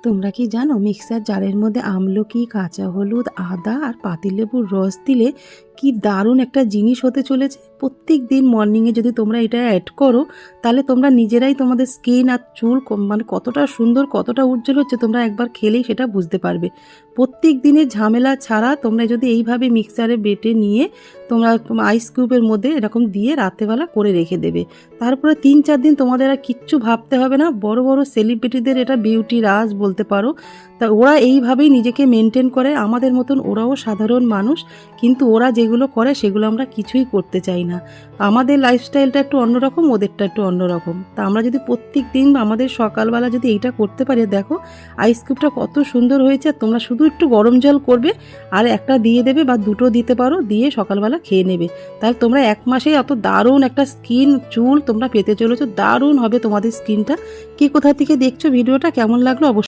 তোমরা কি জানো মিক্সার জারের মধ্যে আমলকি, কাঁচা হলুদ, আদা আর পাতিলেবুর রস দিলে কি দারুণ একটা জিনিস হতে চলেছে। প্রত্যেক দিন মর্নিংয়ে যদি তোমরা এটা অ্যাড করো তাহলে তোমরা নিজেরাই তোমাদের স্কিন আর চুল মানে কতটা সুন্দর, কতটা উজ্জ্বল হচ্ছে তোমরা একবার খেলেই সেটা বুঝতে পারবে। প্রত্যেক দিনের ঝামেলা ছাড়া তোমরা যদি এইভাবে মিক্সারে বেটে নিয়ে তোমরা আইস কিউবের মধ্যে এরকম দিয়ে রাত্রেবেলা করে রেখে দেবে, তারপরে 3-4 দিন তোমাদের আর কিচ্ছু ভাবতে হবে না। বড় বড় সেলিব্রিটিদের এটা বিউটি রাজ বলতে পারো। তা ওরা এইভাবেই নিজেকে মেনটেন করে, আমাদের মতন ওরাও সাধারণ মানুষ, কিন্তু ওরা যেগুলো করে সেগুলো আমরা কিছুই করতে চাই না। আমাদের লাইফস্টাইলটা একটু অন্যরকম, ওদেরটা একটু অন্যরকম। তা আমরা যদি প্রত্যেক দিন আমাদের সকালবেলা যদি এইটা করতে পারি, দেখো আইস কিউবটা কত সুন্দর হয়েছে। আর তোমরা শুধু একটু গরম জল করবে আর একটা দিয়ে দেবে বা দুটো দিতে পারো, দিয়ে সকালবেলা খেয়ে নেবে। তাহলে তোমরা 1 মাসেই অত দারুণ একটা স্কিন, চুল তোমরা পেতে চলেছো। দারুণ হবে তোমাদের স্কিনটা। কে কোথা থেকে দেখছো ভিডিওটা, কেমন লাগলো অবশ্যই